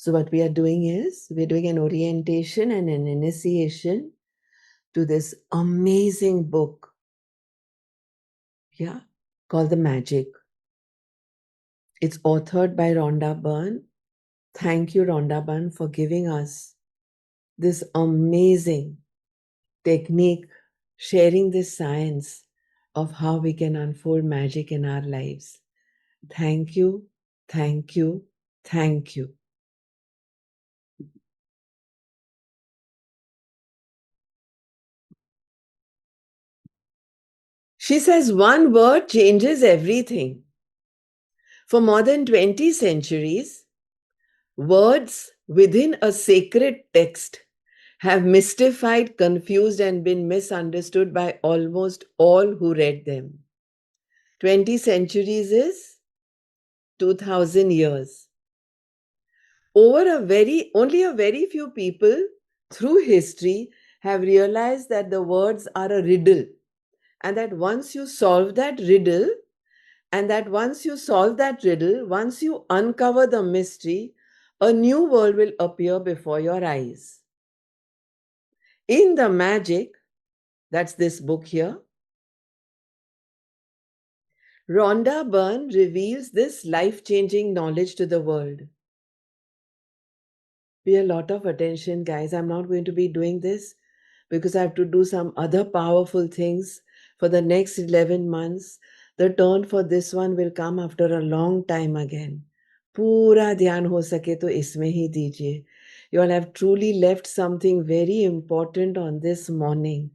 So what we are doing is we're doing an orientation and an initiation to this amazing book, called The Magic. It's authored by Rhonda Byrne. Thank you, Rhonda Byrne, for giving us this amazing technique, sharing this science of how we can unfold magic in our lives. Thank you, thank you, thank you. She says one word changes everything. For more than 20 centuries, words within a sacred text have mystified, confused, and been misunderstood by almost all who read them. 20 centuries is 2000 years. Only a very few people through history have realized that the words are a riddle, and that once you solve that riddle, once you uncover the mystery, a new world will appear before your eyes. In The Magic, that's this book here, Rhonda Byrne reveals this life-changing knowledge to the world. Pay a lot of attention, guys. I'm not going to be doing this because I have to do some other powerful things for the next 11 months. The turn for this one will come after a long time again. पूरा ध्यान हो सके तो इसमें ही दीजिए. You all have truly left something very important on this morning.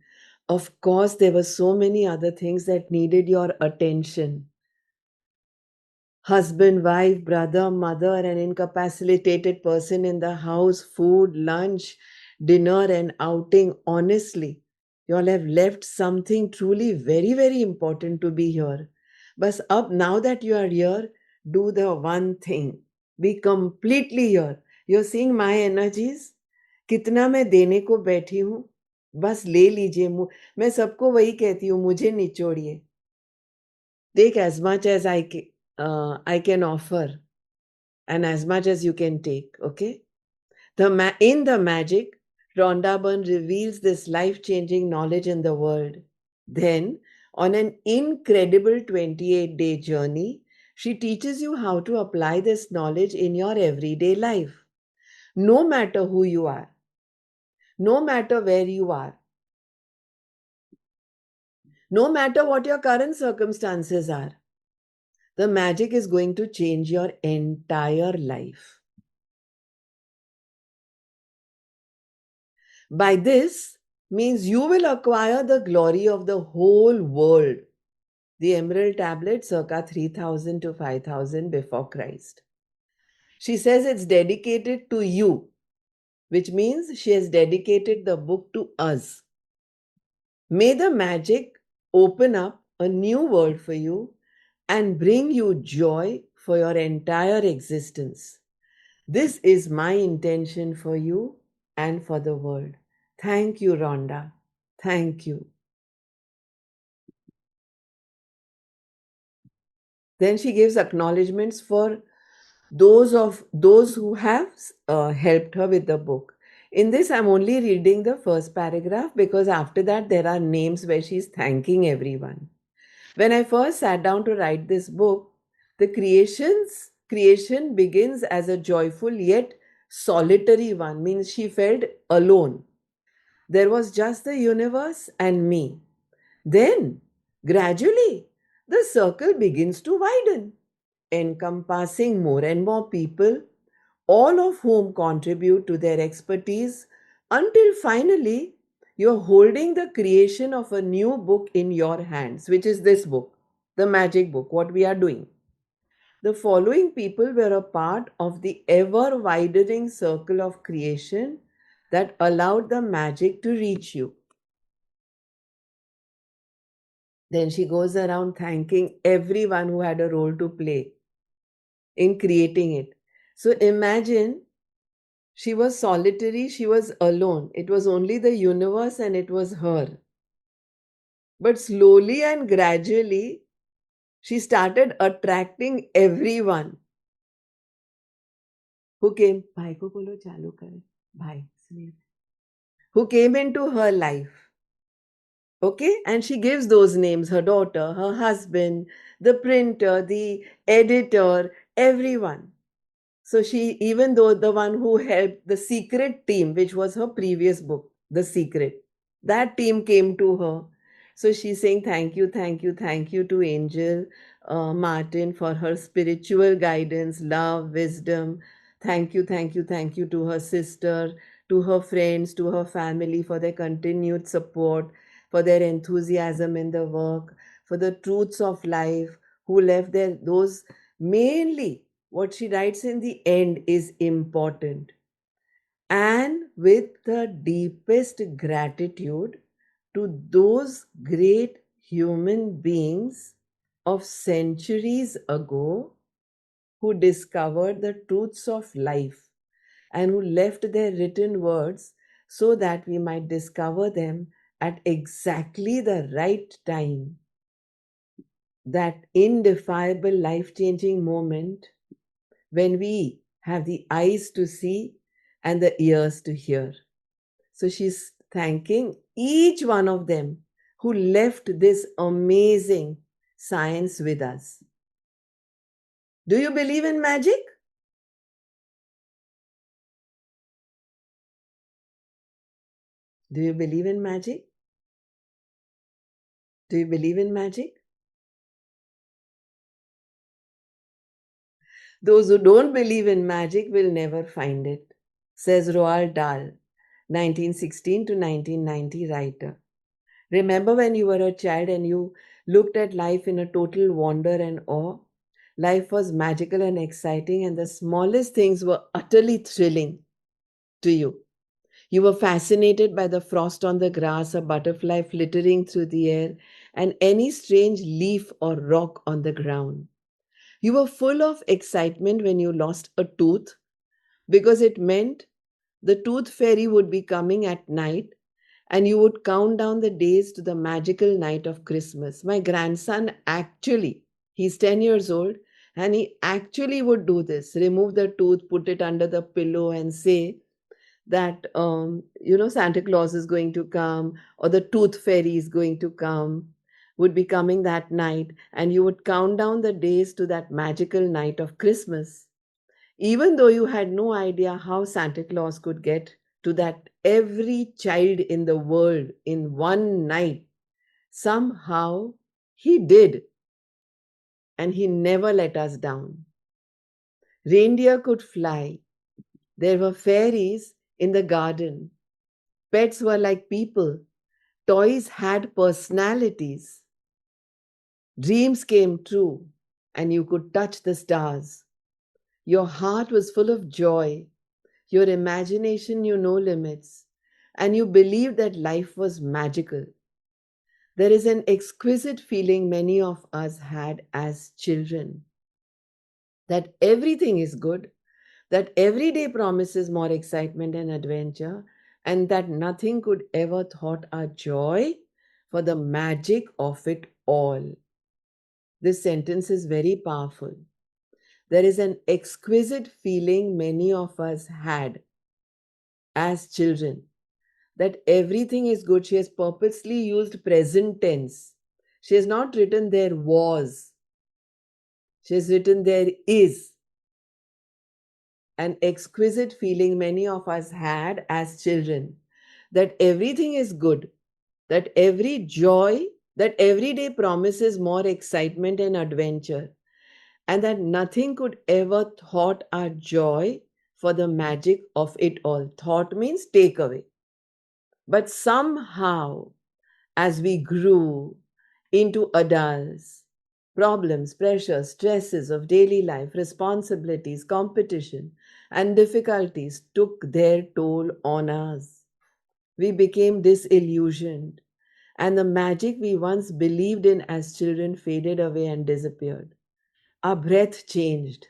Of course, there were so many other things that needed your attention. Husband, wife, brother, mother, an incapacitated person in the house, food, lunch, dinner, and outing. Honestly, you all have left something truly very, very important to be here. But now that you are here, do the one thing. Be completely here. You're seeing my energies. कितना मैं देने को बैठी हूँ, बस ले लीजिए. मैं सबको वही कहती हूँ, मुझे निचोड़िए. Take as much as I can offer and as much as you can take, okay? In The Magic, Rhonda Byrne reveals this life-changing knowledge in the world. Then, on an incredible 28-day journey, she teaches you how to apply this knowledge in your everyday life. No matter who you are, no matter where you are, no matter what your current circumstances are, the magic is going to change your entire life. By this means you will acquire the glory of the whole world. The emerald tablet circa 3000 to 5000 before Christ. She says it's dedicated to you, which means she has dedicated the book to us. May the magic open up a new world for you and bring you joy for your entire existence. This is my intention for you and for the world. Thank you, Rhonda. Thank you. Then she gives acknowledgements for those who have helped her with the book. In this, I'm only reading the first paragraph because after that there are names where she's thanking everyone. When I first sat down to write this book, the creation begins as a joyful yet solitary one, means she felt alone. There was just the universe and me. Then, gradually, the circle begins to widen, encompassing more and more people, all of whom contribute to their expertise, until finally you're holding the creation of a new book in your hands, which is this book, the magic book, what we are doing. The following people were a part of the ever widening circle of creation that allowed the magic to reach you. Then she goes around thanking everyone who had a role to play in creating it. So imagine she was solitary, she was alone. It was only the universe and it was her. But slowly and gradually, she started attracting everyone who came, bhai ko bolo chalu kare, bhai, Sunil, who came into her life. Okay, and she gives those names, her daughter, her husband, the printer, the editor, everyone. So she, even though the one who helped the secret team, which was her previous book, The Secret, that team came to her. So she's saying thank you, thank you, thank you to Angel Martin for her spiritual guidance, love, wisdom. Thank you, thank you, thank you to her sister, to her friends, to her family for their continued support, for their enthusiasm in the work, for the truths of life, who left their, those mainly what she writes in the end is important. And with the deepest gratitude to those great human beings of centuries ago who discovered the truths of life and who left their written words so that we might discover them at exactly the right time. That indefiable life changing moment when we have the eyes to see and the ears to hear. So she's thanking each one of them who left this amazing science with us. Do you believe in magic? Do you believe in magic? Do you believe in magic? Those who don't believe in magic will never find it, says Roald Dahl, 1916 to 1990 writer. Remember when you were a child and you looked at life in a total wonder and awe? Life was magical and exciting, and the smallest things were utterly thrilling to you. You were fascinated by the frost on the grass, a butterfly flittering through the air, and any strange leaf or rock on the ground. You were full of excitement when you lost a tooth because it meant the tooth fairy would be coming at night and you would count down the days to the magical night of Christmas. My grandson actually, he's 10 years old, and he actually would do this, remove the tooth, put it under the pillow, and say that, Santa Claus is going to come or the tooth fairy is going to come, would be coming that night, and you would count down the days to that magical night of Christmas. Even though you had no idea how Santa Claus could get to that every child in the world in one night, somehow he did, and he never let us down. Reindeer could fly. There were fairies in the garden. Pets were like people. Toys had personalities. Dreams came true, and you could touch the stars. Your heart was full of joy. Your imagination knew no limits, and you believed that life was magical. There is an exquisite feeling many of us had as children that everything is good, that every day promises more excitement and adventure, and that nothing could ever thwart our joy for the magic of it all. This sentence is very powerful. There is an exquisite feeling many of us had as children that everything is good. She has purposely used present tense. She has not written there was, she has written there is. An exquisite feeling many of us had as children that everything is good, that every joy, that every day promises more excitement and adventure, and that nothing could ever thwart our joy for the magic of it all. Thought means take away. But somehow, as we grew into adults, problems, pressures, stresses of daily life, responsibilities, competition, and difficulties took their toll on us. We became disillusioned, and the magic we once believed in as children faded away and disappeared. Our breath changed.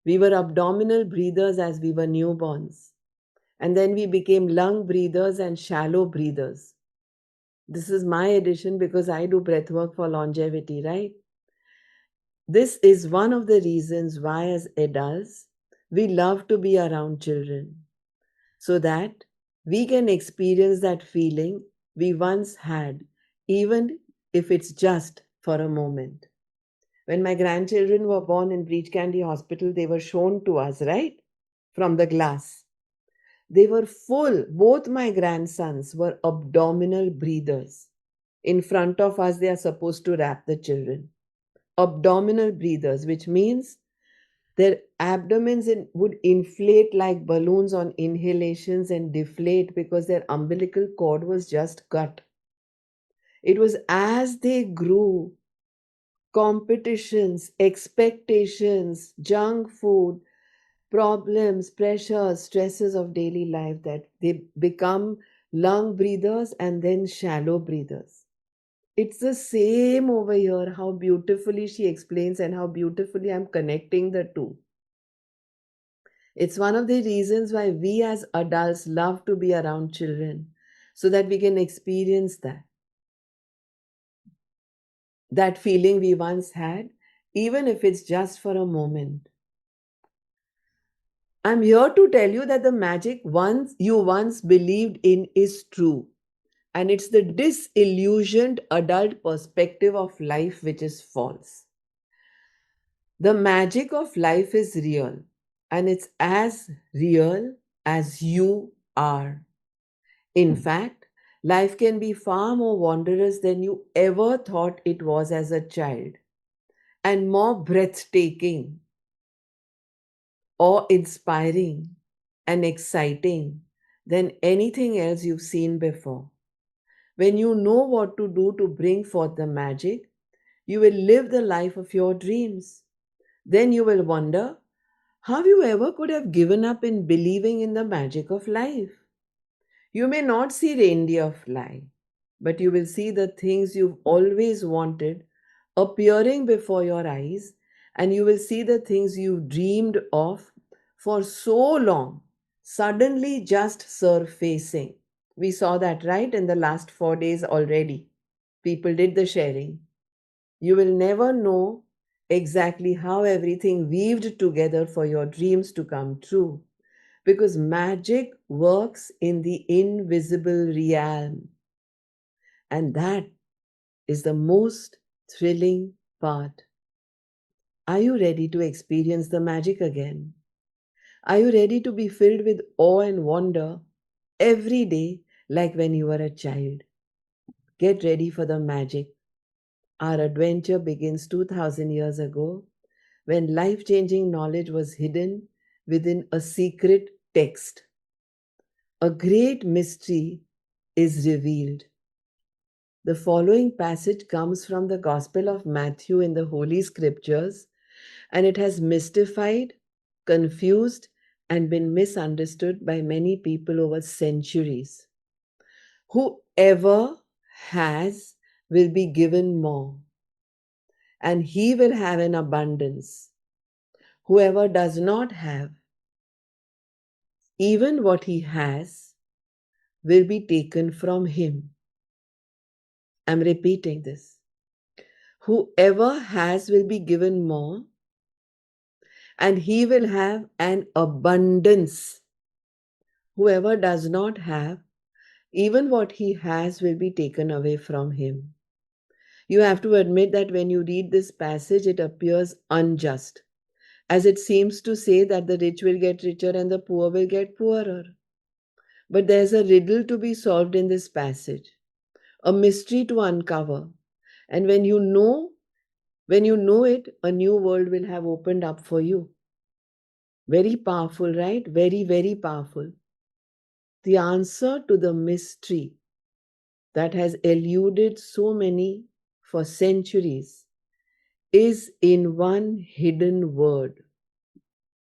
We were abdominal breathers as we were newborns, and then we became lung breathers and shallow breathers. This is my addition because I do breath work for longevity, right? This is one of the reasons why, as adults, we love to be around children so that we can experience that feeling we once had, even if it's just for a moment. When my grandchildren were born in Breach Candy Hospital, they were shown to us, right? From the glass. They were full. Both my grandsons were abdominal breathers. In front of us, they are supposed to wrap the children. Abdominal breathers, which means their abdomens would inflate like balloons on inhalations and deflate because their umbilical cord was just cut. It was as they grew, competitions, expectations, junk food, problems, pressures, stresses of daily life that they become lung breathers and then shallow breathers. It's the same over here, how beautifully she explains and how beautifully I'm connecting the two. It's one of the reasons why we as adults love to be around children so that we can experience that feeling we once had, even if it's just for a moment. I'm here to tell you that the magic once believed in is true. And it's the disillusioned adult perspective of life which is false. The magic of life is real, and it's as real as you are. In fact, life can be far more wondrous than you ever thought it was as a child, and more breathtaking, awe inspiring, and exciting than anything else you've seen before. When you know what to do to bring forth the magic, you will live the life of your dreams. Then you will wonder how you ever could have given up in believing in the magic of life. You may not see reindeer fly, but you will see the things you've always wanted appearing before your eyes, and you will see the things you've dreamed of for so long suddenly just surfacing. We saw that right in the last 4 days already. People did the sharing. You will never know exactly how everything weaved together for your dreams to come true because magic works in the invisible realm. And that is the most thrilling part. Are you ready to experience the magic again? Are you ready to be filled with awe and wonder every day like when you were a child? Get ready for the magic. Our adventure begins 2000 years ago when life changing knowledge was hidden within a secret text. A great mystery is revealed. The following passage comes from the Gospel of Matthew in the Holy Scriptures, and it has mystified, confused, and been misunderstood by many people over centuries. Whoever has will be given more, and he will have an abundance. Whoever does not have, even what he has, will be taken from him. I'm repeating this. Whoever has will be given more, and he will have an abundance. Whoever does not have, even what he has will be taken away from him. You have to admit that when you read this passage, it appears unjust, as it seems to say that the rich will get richer and the poor will get poorer. But there's a riddle to be solved in this passage, a mystery to uncover. And when you know it, a new world will have opened up for you. Very powerful, right? Very, very powerful. The answer to the mystery that has eluded so many for centuries is in one hidden word.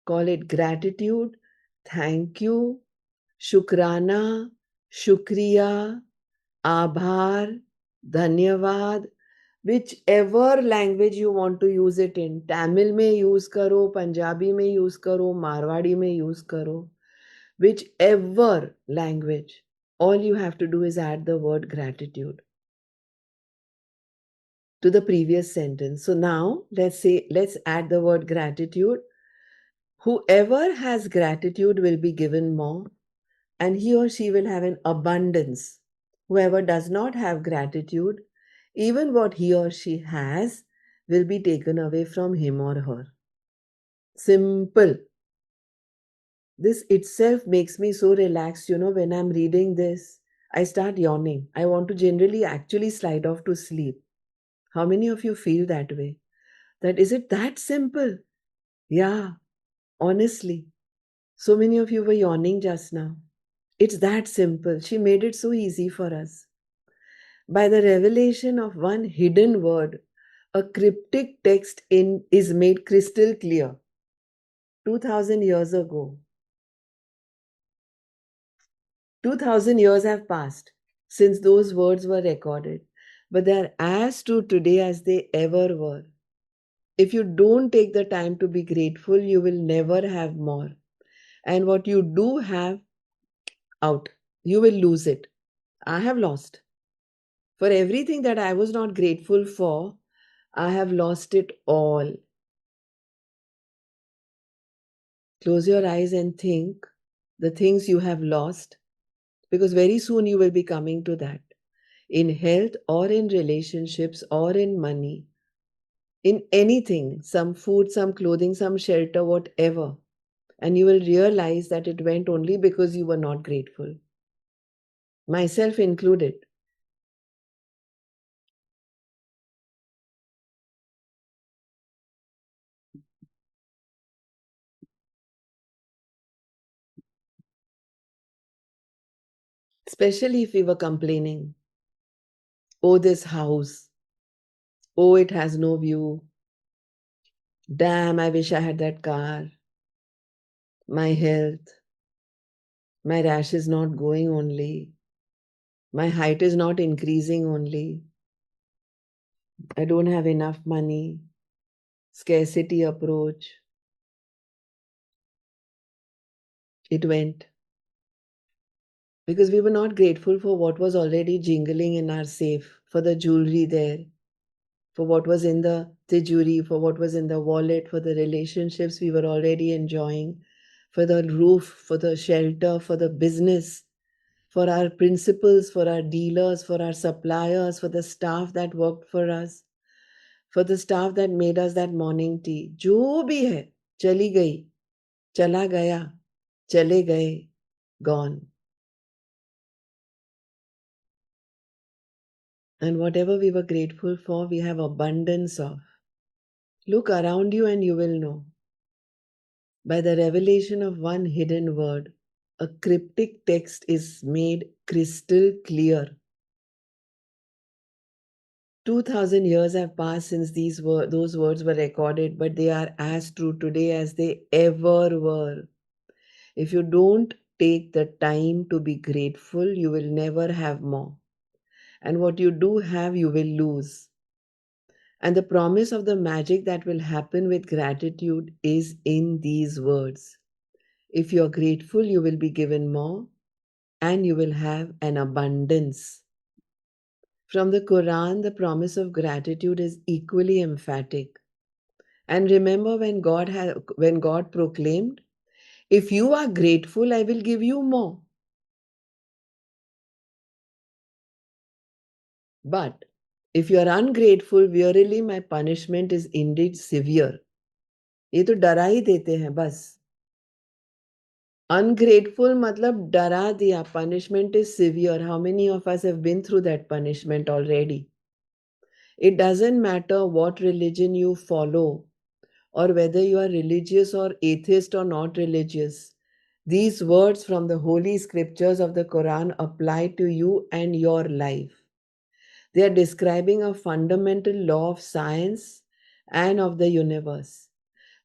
Call it gratitude, thank you, shukrana, shukriya, आभार, धन्यवाद, whichever language you want to use it in. Tamil में use करो, पंजाबी में use करो, मारवाड़ी में use करो. Whichever language, all you have to do is add the word gratitude to the previous sentence. So now let's add the word gratitude. Whoever has gratitude will be given more, and he or she will have an abundance. Whoever does not have gratitude, even what he or she has will be taken away from him or her. Simple. This itself makes me so relaxed, when I'm reading this. I start yawning. I want to generally actually slide off to sleep. How many of you feel that way? That is it that simple? Yeah, honestly. So many of you were yawning just now. It's that simple. She made it so easy for us. By the revelation of one hidden word, a cryptic text is made crystal clear. 2000 years ago. 2000 years have passed since those words were recorded, but they are as true today as they ever were. If you don't take the time to be grateful, you will never have more. And what you do have out, you will lose it. I have lost. For everything that I was not grateful for, I have lost it all. Close your eyes and think the things you have lost, because very soon you will be coming to that. In health or in relationships or in money, in anything, some food, some clothing, some shelter, whatever. And you will realize that it went only because you were not grateful. Myself included. Especially if we were complaining. Oh, this house. Oh, it has no view. Damn, I wish I had that car. My health. My rash is not going only. My height is not increasing only. I don't have enough money. Scarcity approach. It went. Because we were not grateful for what was already jingling in our safe, for the jewelry there, for what was in the tijuri, for what was in the wallet, for the relationships we were already enjoying, for the roof, for the shelter, for the business, for our principals, for our dealers, for our suppliers, for the staff that worked for us, for the staff that made us that morning tea. जो भी है, चली गई, चला गया, चले गए, gone. And whatever we were grateful for, we have abundance of. Look around you and you will know. By the revelation of one hidden word, a cryptic text is made crystal clear. 2000 years have passed since those words were recorded, but they are as true today as they ever were. If you don't take the time to be grateful, you will never have more. And what you do have, you will lose. And the promise of the magic that will happen with gratitude is in these words. If you're grateful, you will be given more and you will have an abundance. From the Quran, the promise of gratitude is equally emphatic. And remember when God proclaimed, if you are grateful, I will give you more. But if you are ungrateful, verily my punishment is indeed severe. ये तो डरा ही देते हैं बस. Ungrateful matlab डरा दिया. Punishment is severe. How many of us have been through that punishment already? It doesn't matter what religion you follow or whether you are religious or atheist or not religious. These words from the holy scriptures of the Quran apply to you and your life. They are describing a fundamental law of science and of the universe.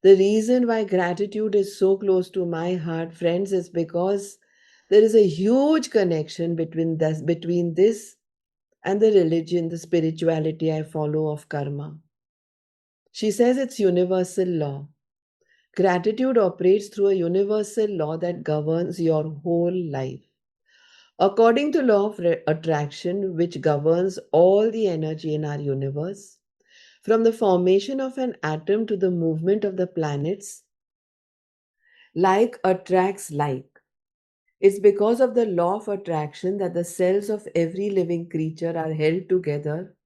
The reason why gratitude is so close to my heart, friends, is because there is a huge connection between this and the religion, the spirituality I follow of karma. She says it's universal law. Gratitude operates through a universal law that governs your whole life. According to law of attraction, which governs all the energy in our universe, from the formation of an atom to the movement of the planets, Like attracts like. It's because of the law of attraction that the cells of every living creature are held together,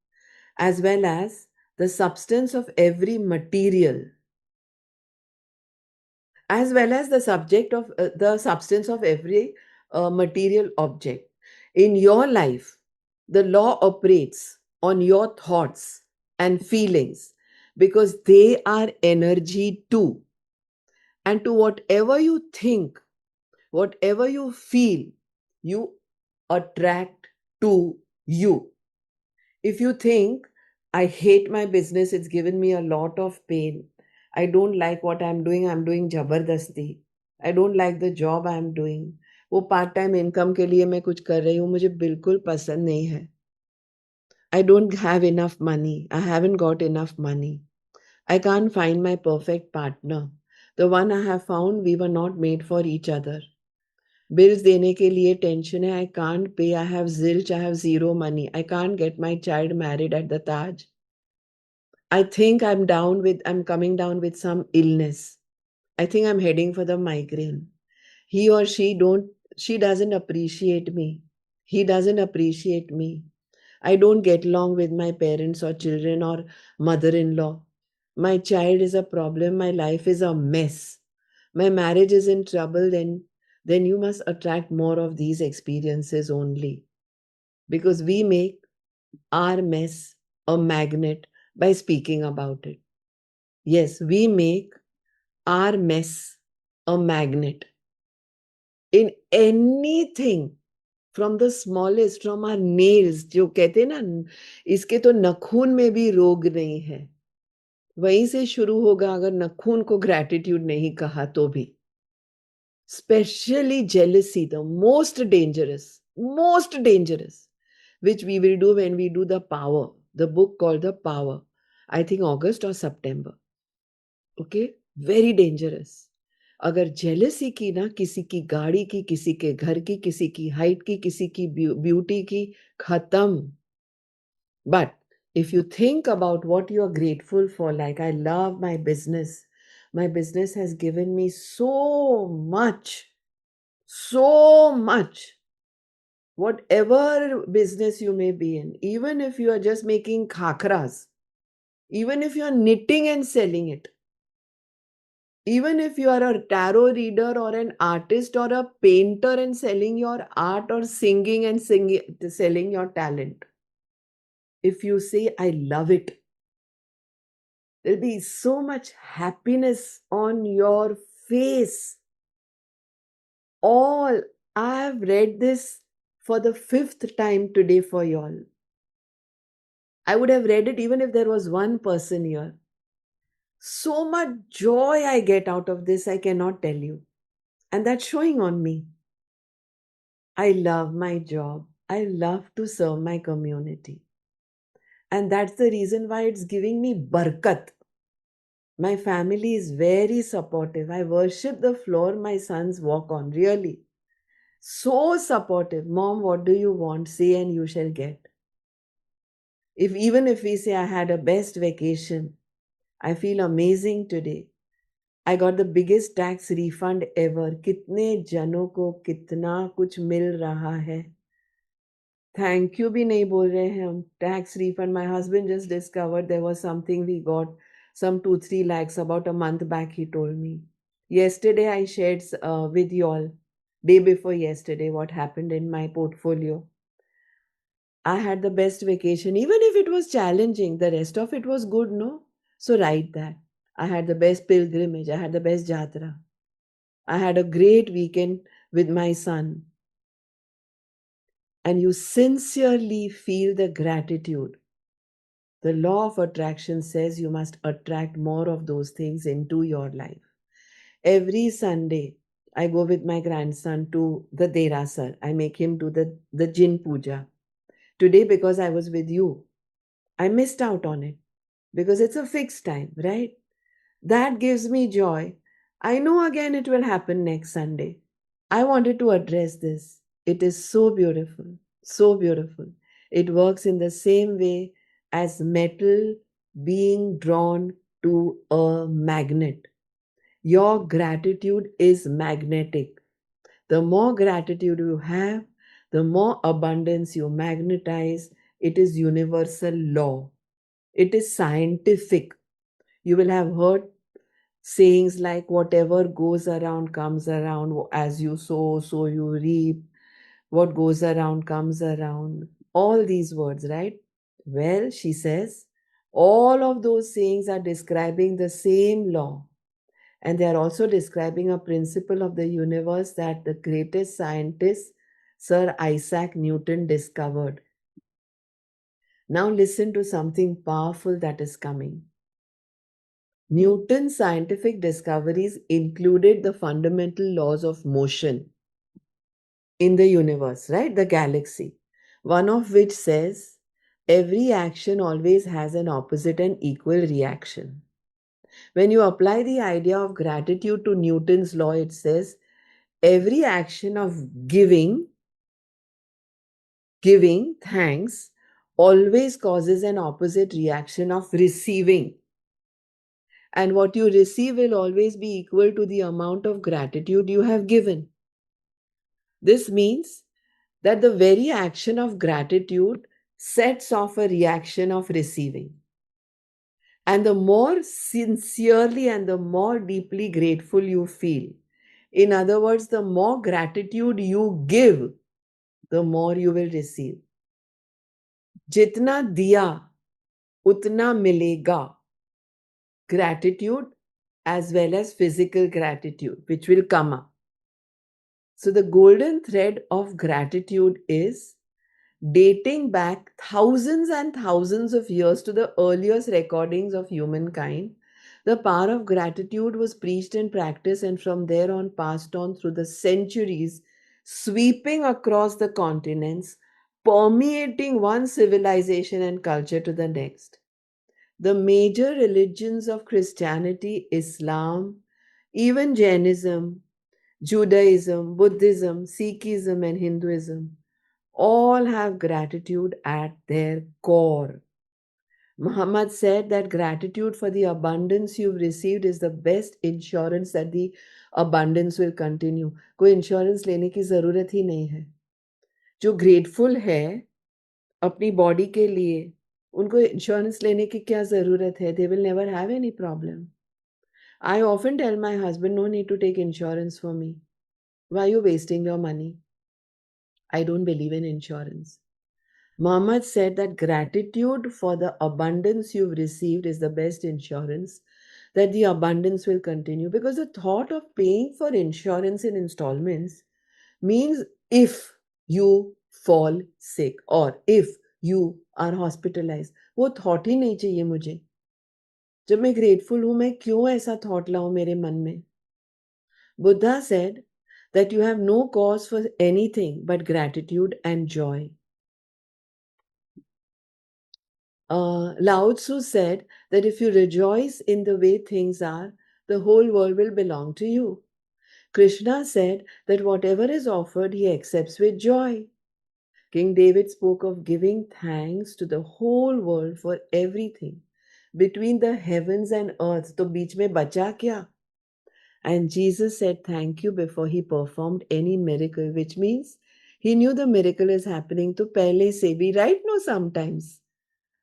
as well as the substance of every material, as well as the subject of the substance of every material object. In your life, the law operates on your thoughts and feelings because they are energy too. And to whatever you think, whatever you feel, you attract to you. If you think, I hate my business, it's given me a lot of pain. I don't like what I'm doing जबरदस्ती. I don't like the job I'm doing. वो part time income के लिए मैं कुछ कर रही हूँ, मुझे बिल्कुल पसंद नहीं है. I don't have enough money. I haven't got enough money. I can't find my perfect partner. The one I have found, we were not made for each other. Bills देने के लिए टेंशन है. I can't pay. I have zilch. I have zero money. I can't get my child married at the Taj. I think I'm coming down with some illness. I think I'm heading for the migraine. He or she doesn't appreciate me. He doesn't appreciate me. I don't get along with my parents or children or mother-in-law. My child is a problem. My life is a mess. My marriage is in trouble. Then you must attract more of these experiences only, because we make our mess a magnet by speaking about it. Yes, we make our mess a magnet in anything, from the smallest, from our nails. जो कहते हैं ना, इसके तो नखून में भी रोग नहीं है. वहीं से शुरू होगा अगर नखून को ग्रैटिट्यूड नहीं कहा तो भी. Especially jealousy, the most dangerous, which we will do when we do the power, the book called The Power. I think August or September. Okay? Very dangerous. अगर जेलसी की ना, किसी की गाड़ी की, किसी के घर की, किसी की हाइट की, किसी की ब्यूटी की, खत्म. But if you think about what you are grateful for, like, I love my business. My business has given me so much. So much. Whatever business you may be in, even if you are just making khakras, even if you are knitting and selling it, even if you are a tarot reader or an artist or a painter and selling your art, or selling your talent, if you say, I love it, there'll be so much happiness on your face. All I've read this for the fifth time today for y'all. I would have read it even if there was one person here. So much joy I get out of this, I cannot tell you. And that's showing on me. I love my job. I love to serve my community. And that's the reason why it's giving me barkat. My family is very supportive. I worship the floor my sons walk on, really. So supportive. Mom, what do you want? Say and you shall get. Even if we say I had a best vacation, I feel amazing today. I got the biggest tax refund ever. कितने जनों को कितना कुछ मिल रहा है. Thank you भी नहीं बोल रहे हैं हम. Tax refund. My husband just discovered there was something we got, some 2-3 lakhs about a month back, he told me. Yesterday I shared with you all, day before yesterday, what happened in my portfolio. I had the best vacation, even if it was challenging. The rest of it was good, no? So write that. I had the best pilgrimage. I had the best jatra. I had a great weekend with my son. And you sincerely feel the gratitude. The law of attraction says you must attract more of those things into your life. Every Sunday, I go with my grandson to the Derasar. I make him do the Jin Puja. Today, because I was with you, I missed out on it because it's a fixed time, right? That gives me joy. I know again it will happen next Sunday. I wanted to address this. It is so beautiful, so beautiful. It works in the same way as metal being drawn to a magnet. Your gratitude is magnetic. The more gratitude you have, the more abundance you magnetize. It is universal law. It is scientific. You will have heard sayings like whatever goes around comes around. As you sow, so you reap. What goes around comes around. All these words, right? Well, she says, all of those sayings are describing the same law. And they are also describing a principle of the universe that the greatest scientist, Sir Isaac Newton, discovered. Now, listen to something powerful that is coming. Newton's scientific discoveries included the fundamental laws of motion in the universe, right? The galaxy. One of which says every action always has an opposite and equal reaction. When you apply the idea of gratitude to Newton's law, it says every action of giving thanks always causes an opposite reaction of receiving. And what you receive will always be equal to the amount of gratitude you have given. This means that the very action of gratitude sets off a reaction of receiving. And the more sincerely and the more deeply grateful you feel, in other words, the more gratitude you give, the more you will receive. Jitna diya, utna milega. Gratitude as well as physical gratitude, which will come up. So, the golden thread of gratitude is dating back thousands and thousands of years to the earliest recordings of humankind. The power of gratitude was preached and practiced, and from there on passed on through the centuries, sweeping across the continents, permeating one civilization and culture to the next. The major religions of Christianity, Islam, even Jainism, Judaism, Buddhism, Sikhism, and Hinduism all have gratitude at their core. Muhammad said that gratitude for the abundance you've received is the best insurance that the abundance will continue. कोई insurance लेने की ज़रूरत ही नहीं है. जो grateful है अपनी body के लिए, उनको इंश्योरेंस लेने की क्या ज़रूरत है? They will never have any problem. I often tell my husband, no need to take insurance for me. Why are you wasting your money? I don't believe in insurance. Muhammad said that gratitude for the abundance you've received is the best insurance, that the abundance will continue. Because the thought of paying for insurance in installments means if you fall sick or if you are hospitalized, वो thought ही नहीं चाहिए मुझे. जब मैं grateful हूँ, मैं क्यों ऐसा thought लाऊं मेरे मन में? Buddha said that you have no cause for anything but gratitude and joy. Lao Tzu said that if you rejoice in the way things are, the whole world will belong to you. Krishna said that whatever is offered, he accepts with joy. King David spoke of giving thanks to the whole world for everything between the heavens and earth. तो बीच में बचा क्या? And Jesus said thank you before he performed any miracle, which means he knew the miracle is happening. तो पहले से भी, right? No, sometimes.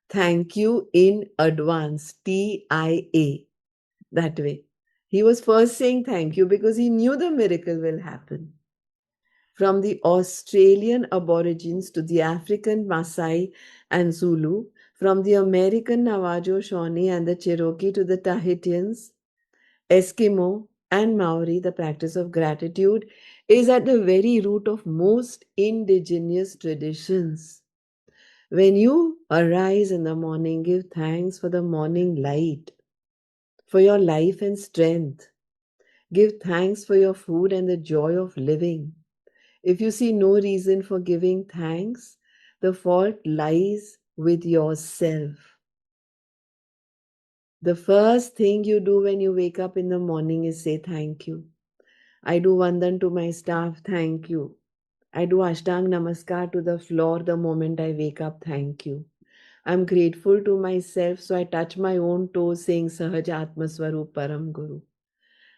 Thank you in advance, TIA, that way. He was first saying thank you because he knew the miracle will happen. From the Australian Aborigines to the African Maasai and Zulu, from the American Navajo, Shawnee, and the Cherokee to the Tahitians, Eskimo, and Maori, the practice of gratitude is at the very root of most indigenous traditions. When you arise in the morning, give thanks for the morning light, for your life and strength. Give thanks for your food and the joy of living. If you see no reason for giving thanks, the fault lies with yourself. The first thing you do when you wake up in the morning is say thank you. I do Vandan to my staff, thank you. I do Ashtang Namaskar to the floor the moment I wake up, thank you. I'm grateful to myself, so I touch my own toes saying Sahaj Atma Swarup Param Guru.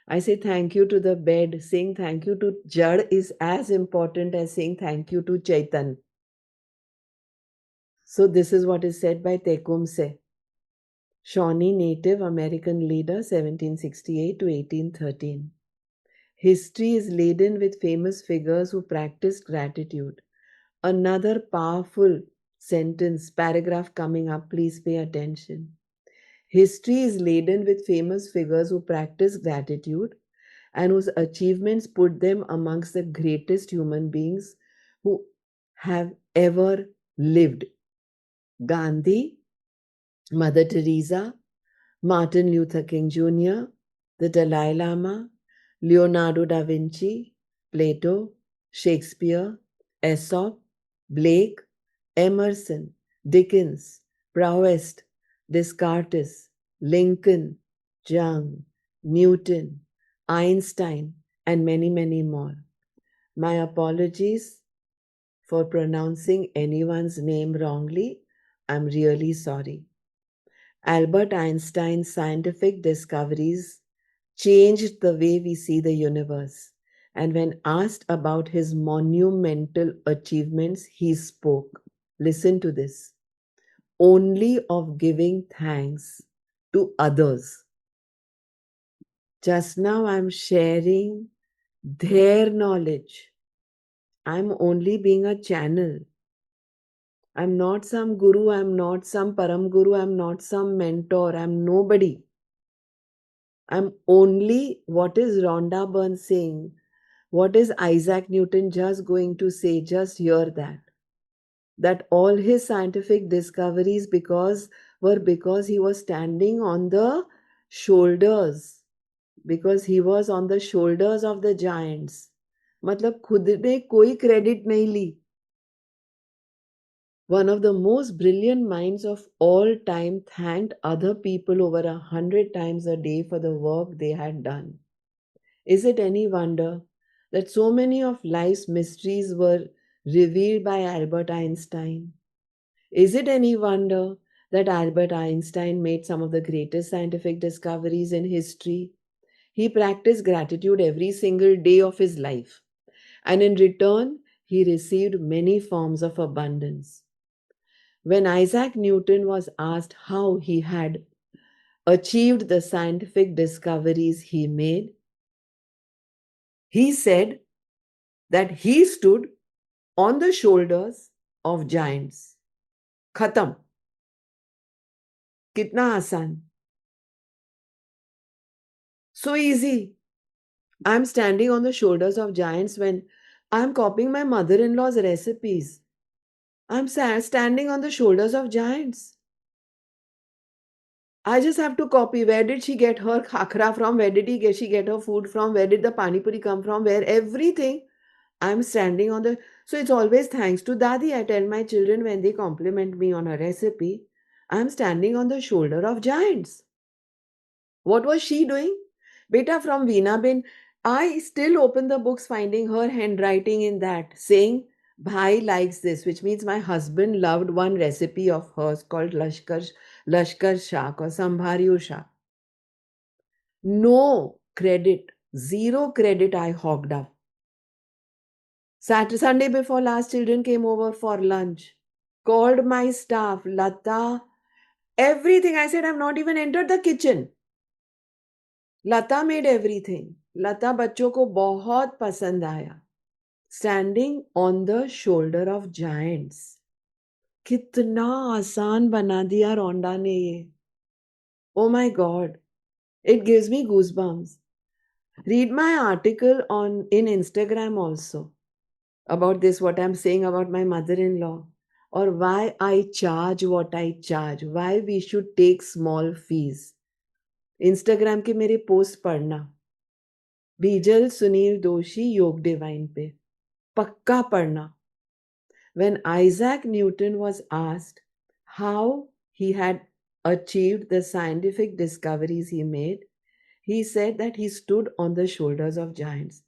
I say thank you to the bed. Saying thank you to Jad is as important as saying thank you to Chaitan. So this is what is said by Tecumseh, Shawnee Native American leader, 1768 to 1813. History is laden with famous figures who practiced gratitude. Another powerful sentence, paragraph coming up, please pay attention. History is laden with famous figures who practiced gratitude and whose achievements put them amongst the greatest human beings who have ever lived. Gandhi, Mother Teresa, Martin Luther King Jr., the Dalai Lama, Leonardo da Vinci, Plato, Shakespeare, Aesop, Blake, Emerson, Dickens, Proust, Descartes, Lincoln, Jung, Newton, Einstein, and many, many more. My apologies for pronouncing anyone's name wrongly. I'm really sorry. Albert Einstein's scientific discoveries changed the way we see the universe. And when asked about his monumental achievements, he spoke. Listen to this. Only of giving thanks to others. Just now I'm sharing their knowledge. I'm only being a channel. I'm not some guru, I'm not some param guru, I'm not some mentor, I'm nobody. I'm only what is Rhonda Byrne saying. What is Isaac Newton just going to say? Just hear that. That all his scientific discoveries because he was standing on the shoulders. Because he was on the shoulders of the giants. मतलब खुद ने कोई credit नहीं ली. One of the most brilliant minds of all time thanked other people over 100 times a day for the work they had done. Is it any wonder that so many of life's mysteries were revealed by Albert Einstein? Is it any wonder that Albert Einstein made some of the greatest scientific discoveries in history? He practiced gratitude every single day of his life, and in return, he received many forms of abundance. When Isaac Newton was asked how he had achieved the scientific discoveries he made, he said that he stood on the shoulders of giants. Khatam. Kitna आसान. So easy. I'm standing on the shoulders of giants when I'm copying my mother-in-law's recipes. I'm standing on the shoulders of giants. I just have to copy. Where did she get her khakra from? Where did she get her food from? Where did the pani puri come from? Where everything. I'm standing on the. So it's always thanks to Dadi. I tell my children when they compliment me on a recipe, I'm standing on the shoulder of giants. What was she doing? Beta from Veena Bin. I still open the books finding her handwriting in that, saying, Bhai likes this, which means my husband loved one recipe of hers called Lashkar Shak or Sambharyu Shak. No credit, zero credit I hogged up. Saturday, Sunday before last, children came over for lunch. Called my staff, Lata, everything. I said, I've not even entered the kitchen. Lata made everything. Lata बच्चों को बहुत पसंद आया. Standing on the shoulder of giants. कितना आसान बना दिया Rhonda ने ये. Oh my God, it gives me goosebumps. Read my article in Instagram also about this, what I'm saying about my mother-in-law, or why I charge what I charge, why we should take small fees. Instagram के मेरे post पढ़ना. बीजल सुनील दोषी योग divine पे पक्का पढ़ना. When Isaac Newton was asked how he had achieved the scientific discoveries he made, he said that he stood on the shoulders of giants.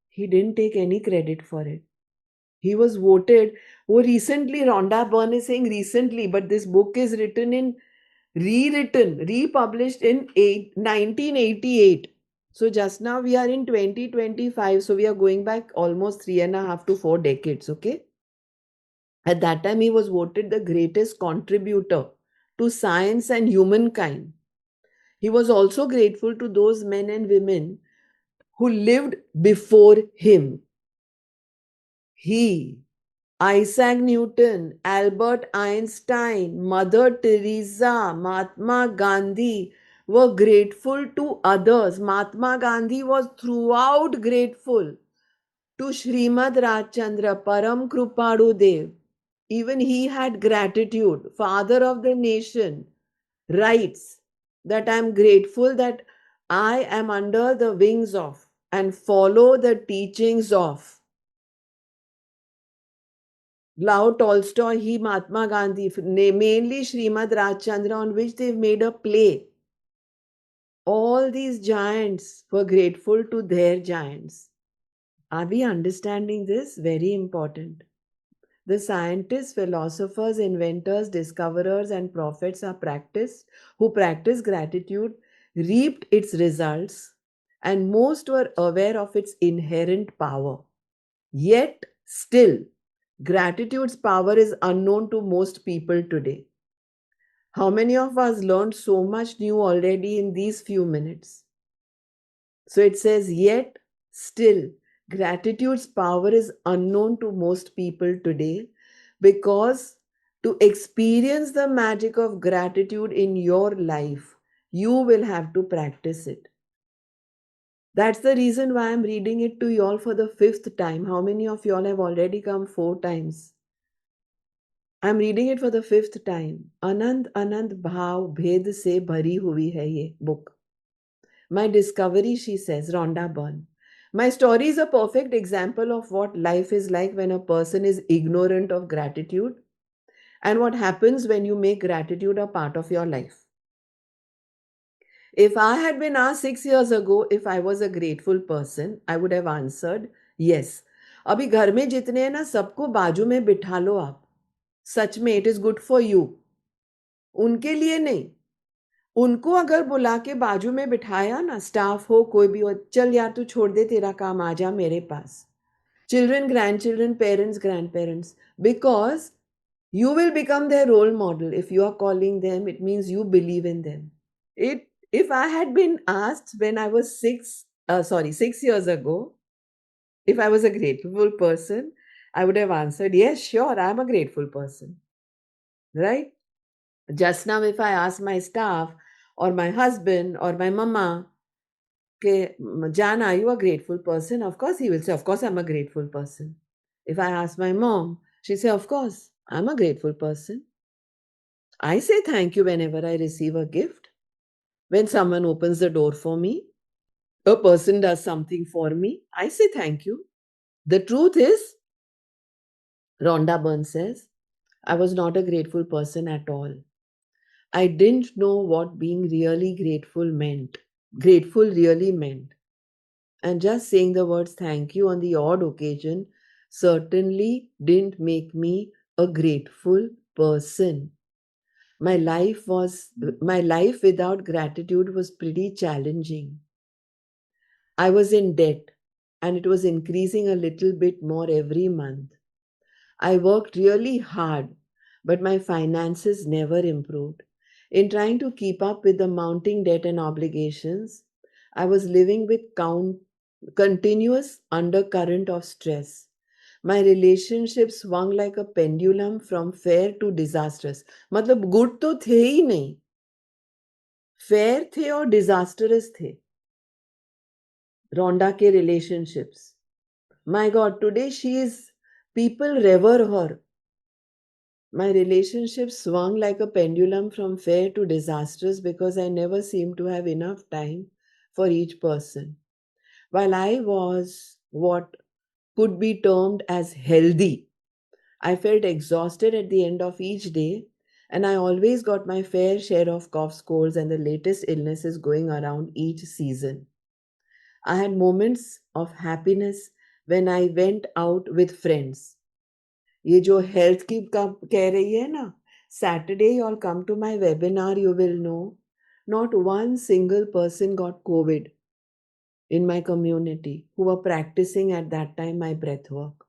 He didn't take any credit for it. He was voted. Oh, recently, Rhonda Byrne is saying recently, but this book is republished in 1988. So just now we are in 2025. So we are going back almost 3.5 to 4 decades. Okay. At that time, he was voted the greatest contributor to science and humankind. He was also grateful to those men and women who lived before him. He, Isaac Newton, Albert Einstein, Mother Teresa, Mahatma Gandhi were grateful to others. Mahatma Gandhi was throughout grateful to Srimad Rajchandra, Param Krupadu Dev. Even he had gratitude. Father of the nation writes that I am grateful that I am under the wings of and follow the teachings of Lao Tolstoy, he Mahatma Gandhi, mainly Srimad Rajchandra, on which they've made a play. All these giants were grateful to their giants. Are we understanding this? Very important. The scientists, philosophers, inventors, discoverers, and prophets who practice gratitude, reaped its results, and most were aware of its inherent power. Yet, still, gratitude's power is unknown to most people today. How many of us learned so much new already in these few minutes? So it says, yet, still, gratitude's power is unknown to most people today because to experience the magic of gratitude in your life, you will have to practice it. That's the reason why I'm reading it to y'all for the fifth time. How many of y'all have already come 4 times? I'm reading it for the fifth time. Anand Anand Bhav Bhed se bhari hui hai ye book. My discovery, she says, Rhonda Byrne. My story is a perfect example of what life is like when a person is ignorant of gratitude and what happens when you make gratitude a part of your life. If I had been asked 6 years ago if I was a grateful person, I would have answered yes. अभी घर में जितने हैं ना सबको बाजू में बिठा लो आप. सच में it is good for you. उनके लिए नहीं. उनको अगर बुला के बाजू में बिठाया ना, स्टाफ हो कोई भी हो, चल यार तू छोड़ दे तेरा काम, आ जा मेरे पास. Children, grandchildren, parents, grandparents, because you will become their role model. If you are calling them, it means you believe in them. If I had been asked when I was 6 years ago, if I was a grateful person, I would have answered, yes, sure, I'm a grateful person. Right? Just now, if I ask my staff or my husband or my mama, okay, Jan, are you a grateful person? Of course, he will say, of course, I'm a grateful person. If I ask my mom, she'll say, of course, I'm a grateful person. I say thank you whenever I receive a gift. When someone opens the door for me, a person does something for me, I say thank you. The truth is, Rhonda Byrne says, I was not a grateful person at all. I didn't know what being really grateful really meant. And just saying the words thank you on the odd occasion certainly didn't make me a grateful person. My life without gratitude was pretty challenging. I was in debt and it was increasing a little bit more every month. I worked really hard, but my finances never improved. In trying to keep up with the mounting debt and obligations, I was living with continuous undercurrent of stress. My relationship swung like a pendulum from fair to disastrous. मतलब good तो थे ही नहीं, fair थे और disastrous थे. Rhonda के relationships. My God, today people revere her. My relationship swung like a pendulum from fair to disastrous because I never seemed to have enough time for each person. While I was what could be termed as healthy, I felt exhausted at the end of each day, and I always got my fair share of coughs, colds, and the latest illnesses going around each season. I had moments of happiness when I went out with friends. ये जो health की कह रही है ना, Saturday you all come to my webinar, you will know not one single person got COVID. in my community who were practicing at that time my breath work,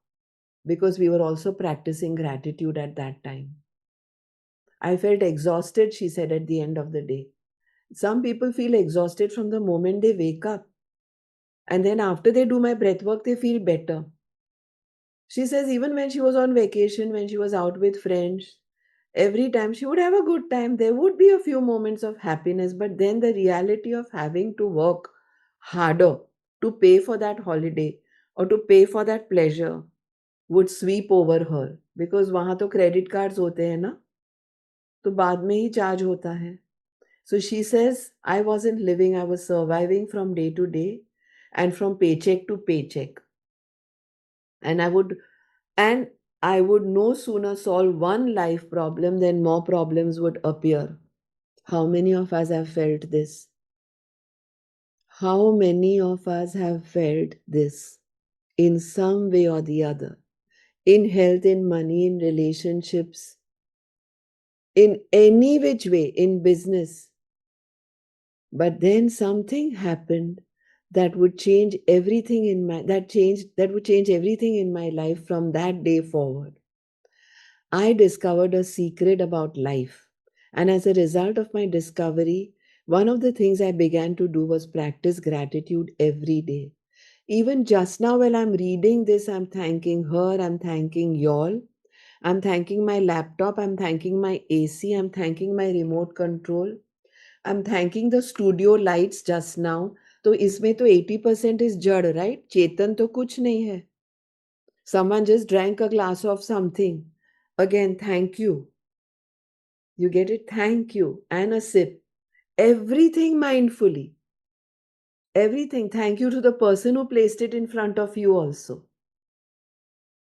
because we were also practicing gratitude at that time. I felt exhausted, she said, at the end of the day. Some people feel exhausted from the moment they wake up, and then after they do my breath work, they feel better. She says even when she was on vacation, when she was out with friends, every time she would have a good time. There would be a few moments of happiness, but then the reality of having to work harder to pay for that holiday or to pay for that pleasure would sweep over her, because वहां तो credit cards होते हैं ना, तो बाद में ही charge होता है. So she says, I wasn't living, I was surviving from day to day and from paycheck to paycheck. And and I would no sooner solve one life problem than more problems would appear. How many of us have felt this? How many of us have felt this in some way or the other? In health, in money, in relationships, in any which way, in business. But then something happened that would change everything in my that would change everything in my life from that day forward. I discovered a secret about life. And as a result of my discovery, one of the things I began to do was practice gratitude every day. Even just now, while I'm reading this, I'm thanking her, I'm thanking y'all, I'm thanking my laptop, I'm thanking my AC, I'm thanking my remote control, I'm thanking the studio lights just now. तो इसमें तो 80% is जड़, right? चेतन तो कुछ नहीं है. Someone just drank a glass of something. Again, thank you. You get it? Thank you. And a sip. Everything mindfully. Everything. Thank you to the person who placed it in front of you also.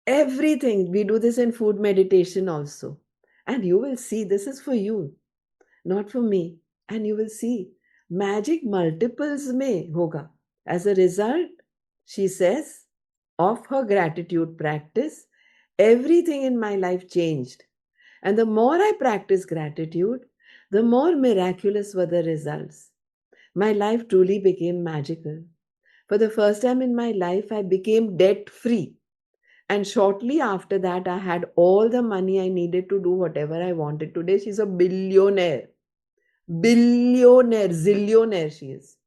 Everything. We do this in food meditation also. And you will see this is for you, not for me. And you will see magic multiples mein hoga. As a result, she says, of her gratitude practice, everything in my life changed. And the more I practiced gratitude, the more miraculous were the results. My life truly became magical. For the first time in my life, I became debt free. And shortly after that, I had all the money I needed to do whatever I wanted. Today, she's a billionaire. Billionaire, zillionaire, she is.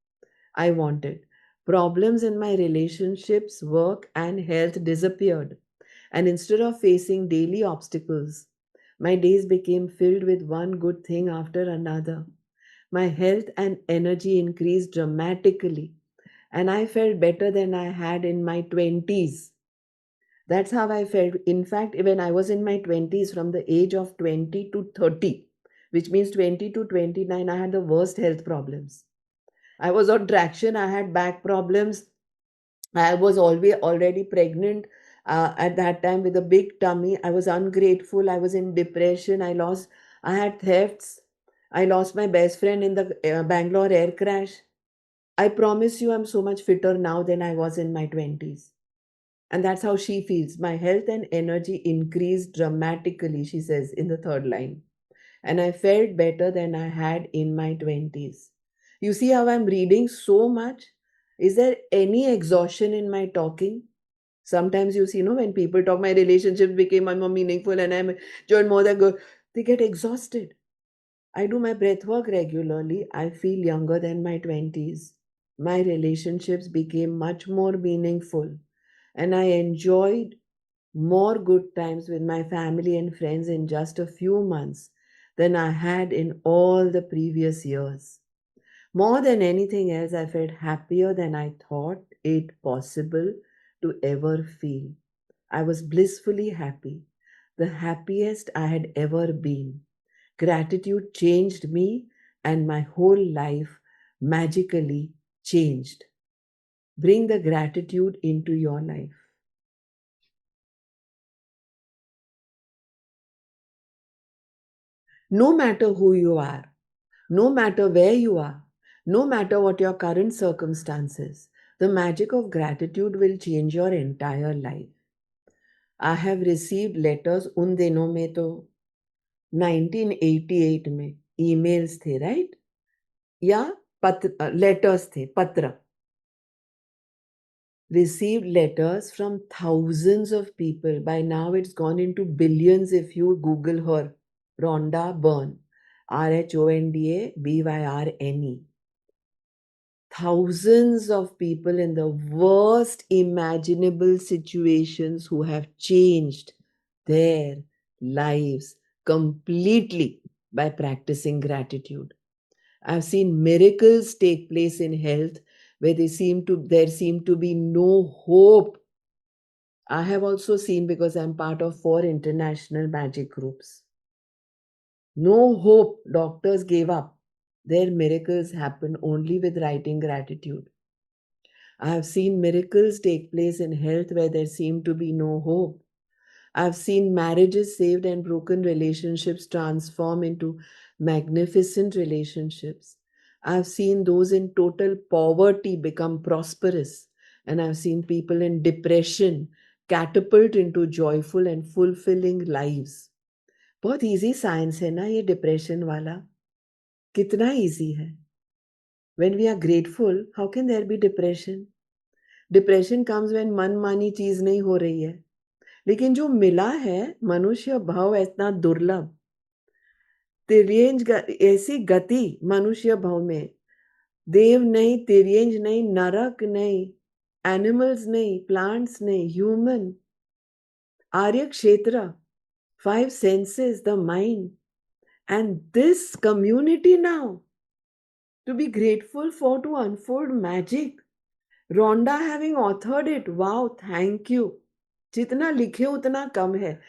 I wanted. Problems in my relationships, work, and health disappeared. And instead of facing daily obstacles, my days became filled with one good thing after another. My health and energy increased dramatically, and I felt better than I had in my 20s. That's how I felt. In fact, when I was in my 20s, from the age of 20 to 30, which means 20 to 29, I had the worst health problems. I was on traction, I had back problems, I was always already pregnant at that time with a big tummy. I was ungrateful. I was in depression. I had thefts. I lost my best friend in the Bangalore air crash. I promise you, I'm so much fitter now than I was in my 20s. And that's how she feels. My health and energy increased dramatically, she says in the third line. And I felt better than I had in my 20s. You see how I'm reading so much? Is there any exhaustion in my talking? Sometimes you see, when people talk, my relationships became more meaningful and I'm enjoyed more than good. They get exhausted. I do my breath work regularly. I feel younger than my 20s. My relationships became much more meaningful and I enjoyed more good times with my family and friends in just a few months than I had in all the previous years. More than anything else, I felt happier than I thought it possible to ever feel. I was blissfully happy, the happiest I had ever been. Gratitude changed me, and my whole life magically changed. Bring the gratitude into your life. No matter who you are, no matter where you are, no matter what your current circumstances, the magic of gratitude will change your entire life. I have received letters उन दिनों में तो 1988 में emails थे, right? या पत्र letters थे, पत्र. received letters from thousands of people. By now, it's gone into billions if you Google her, Rhonda Byrne, Rhonda Byrne. Thousands of people in the worst imaginable situations who have changed their lives completely by practicing gratitude. I've seen miracles take place in health where there seem to be no hope. I have also seen, because I'm part of 4 international magic groups. No hope, doctors gave up. Their miracles happen only with writing gratitude. I have seen miracles take place in health where there seemed to be no hope. I've seen marriages saved and broken relationships transform into magnificent relationships. I've seen those in total poverty become prosperous. And I've seen people in depression catapult into joyful and fulfilling lives. बहुत easy science है ना ये depression वाला, कितना easy है. When we are grateful, how can there be depression? Depression comes when मनमानी चीज नहीं हो रही है. लेकिन जो मिला है मनुष्य भाव इतना दुर्लभ, तिर्यंज ऐसी गति मनुष्य भाव में, देव नहीं, तिर्यंज नहीं, नरक नहीं, एनिमल्स नहीं, प्लांट्स नहीं, ह्यूमन, आर्य क्षेत्र, 5 senses, the mind, and this community now to be grateful for, to unfold magic. Rhonda having authored it, wow, thank you. जितना लिखे उतना कम है.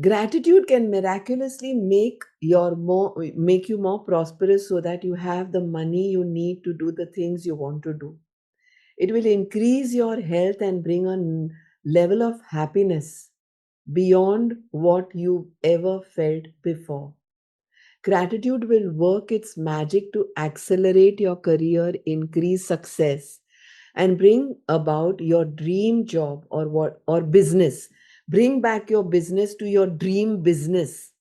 Gratitude can miraculously make you more prosperous so that you have the money you need to do the things you want to do. It will increase your health and bring a level of happiness beyond what you ever felt before. Gratitude will work its magic to accelerate your career, increase success, and bring about your dream job or business. Bring back your business to your dream business,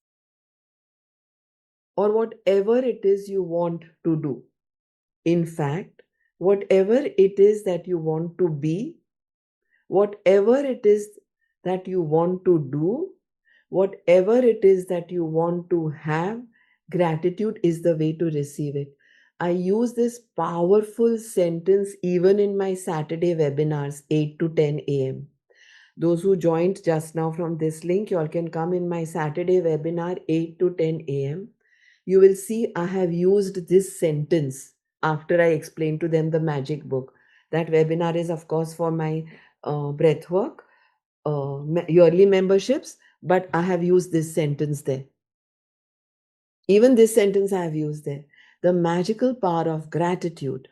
or whatever it is you want to do. In fact, whatever it is that you want to be, whatever it is that you want to do, whatever it is that you want to have, gratitude is the way to receive it. I use this powerful sentence even in my Saturday webinars, 8 to 10 a.m. Those who joined just now from this link, you all can come in my Saturday webinar, 8 to 10 a.m. You will see I have used this sentence after I explain to them the magic book. That webinar is, of course, for my breathwork yearly memberships, but I have used this sentence there. Even this sentence I have used there. The magical power of gratitude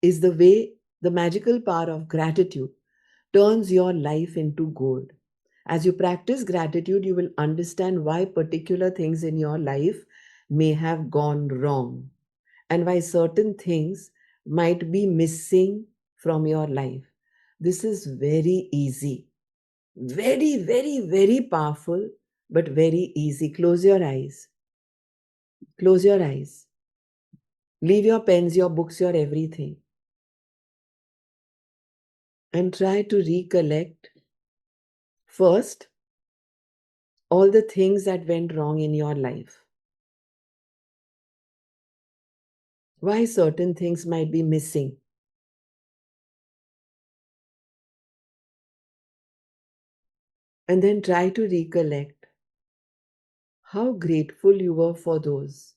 is the magical power of gratitude turns your life into gold. As you practice gratitude, you will understand why particular things in your life may have gone wrong and why certain things might be missing from your life. This is very easy, very, very, very powerful, but very easy. Close your eyes. Close your eyes. Leave your pens, your books, your everything. And try to recollect first all the things that went wrong in your life. Why certain things might be missing. And then try to recollect how grateful you were for those.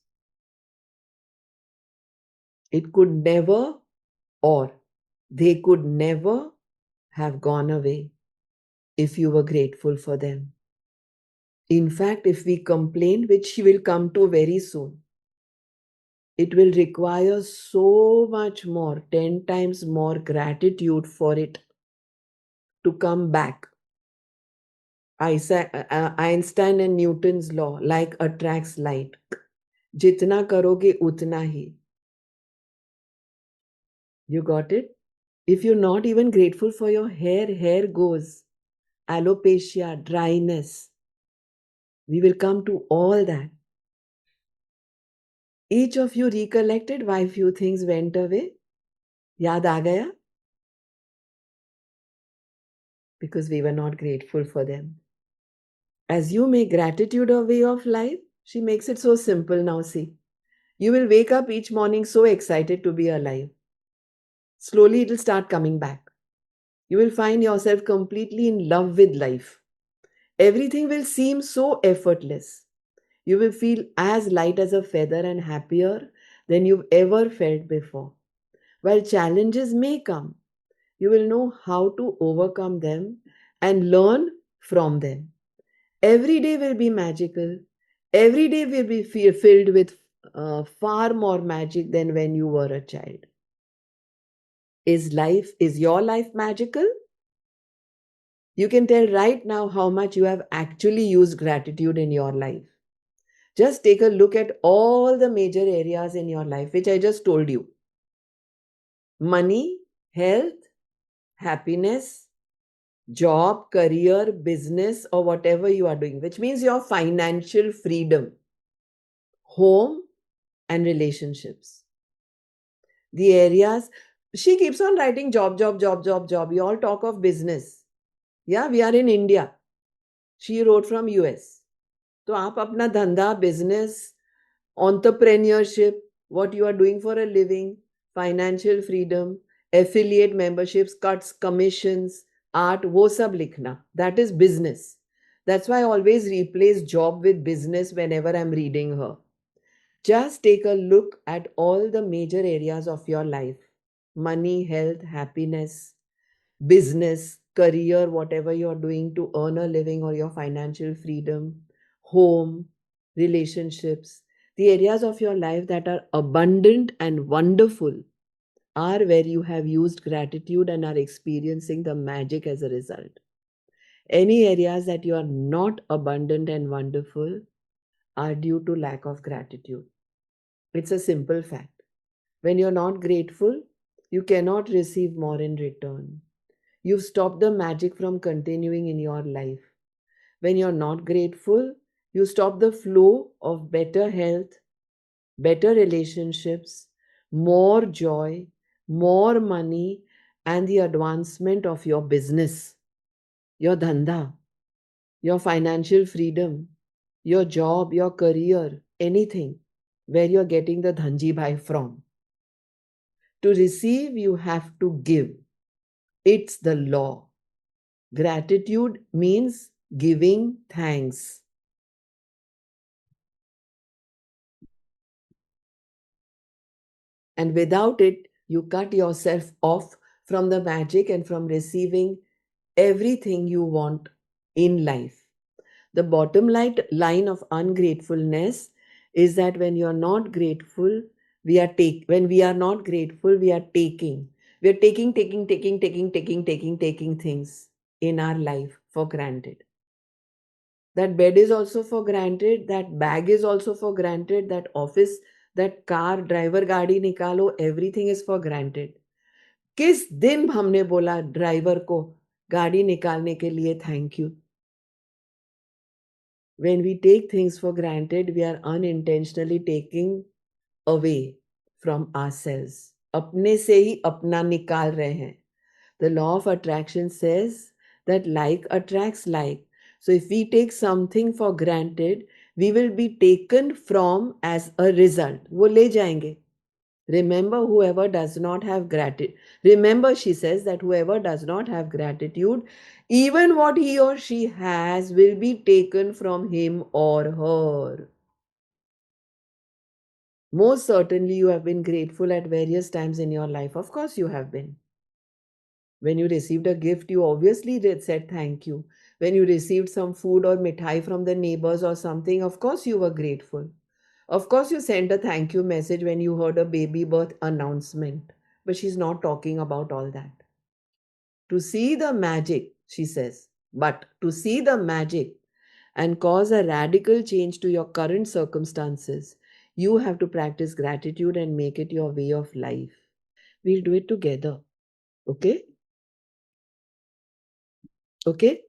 It could never, or they could never have gone away if you were grateful for them. In fact, if we complain, which we will come to very soon, it will require so much more, 10 times more gratitude for it to come back. Einstein and Newton's law, like attracts like. Jitna karoge utna hi. You got it? If you're not even grateful for your hair goes. Alopecia, dryness. We will come to all that. Each of you recollected why few things went away. याद आ गया? Because we were not grateful for them. As you make gratitude a way of life, she makes it so simple now. See, you will wake up each morning so excited to be alive. Slowly, it will start coming back. You will find yourself completely in love with life. Everything will seem so effortless. You will feel as light as a feather and happier than you've ever felt before. While challenges may come, you will know how to overcome them and learn from them. Every day will be magical. Every day will be filled with far more magic than when you were a child. Is your life magical? You can tell right now how much you have actually used gratitude in your life. Just take a look at all the major areas in your life, which I just told you: money, health, happiness, job, career, business, or whatever you are doing, which means your financial freedom, home, and relationships. The areas, she keeps on writing job, job, job, job, job. We all talk of business. Yeah, we are in India. She wrote from US. तो आप अपना धंधा, business, entrepreneurship, what you are doing for a living, financial freedom, affiliate memberships, cuts, commissions, art, वो सब लिखना. That is business. That's why I always replace job with business whenever I'm reading her. Just take a look at all the major areas of your life: money, health, happiness, business, career, whatever you're doing to earn a living or your financial freedom, home, relationships. The areas of your life that are abundant and wonderful are where you have used gratitude and are experiencing the magic as a result. Any areas that you are not abundant and wonderful are due to lack of gratitude. It's a simple fact. When you're not grateful, you cannot receive more in return. You've stopped the magic from continuing in your life. When you're not grateful, you stop the flow of better health, better relationships, more joy, more money, and the advancement of your business, your dhanda, your financial freedom, your job, your career, anything where you're getting the dhanji bhai from. To receive, you have to give. It's the law. Gratitude means giving thanks. And without it, you cut yourself off from the magic and from receiving everything you want in life. The bottom line of ungratefulness is that when you're not grateful, when we are not grateful, we are taking. We are taking things in our life for granted. That bed is also for granted, that bag is also for granted, that office, that car, driver गाड़ी निकालो, everything is for granted. किस दिन हमने बोला driver को गाड़ी निकालने के लिए thank you? When we take things for granted, we are unintentionally taking away from ourselves. अपने से ही अपना निकाल रहे हैं. The law of attraction says that like attracts like. So if we take something for granted, we will be taken from as a result. वो ले जाएंगे. Remember, whoever does not have gratitude. Remember, she says that whoever does not have gratitude, even what he or she has will be taken from him or her. Most certainly, you have been grateful at various times in your life. Of course, you have been. When you received a gift, you obviously said thank you. When you received some food or mithai from the neighbors or something, of course you were grateful. Of course, you sent a thank you message when you heard a baby birth announcement. But she's not talking about all that. To see the magic, she says, but to see the magic and cause a radical change to your current circumstances, you have to practice gratitude and make it your way of life. We'll do it together. Okay? Okay?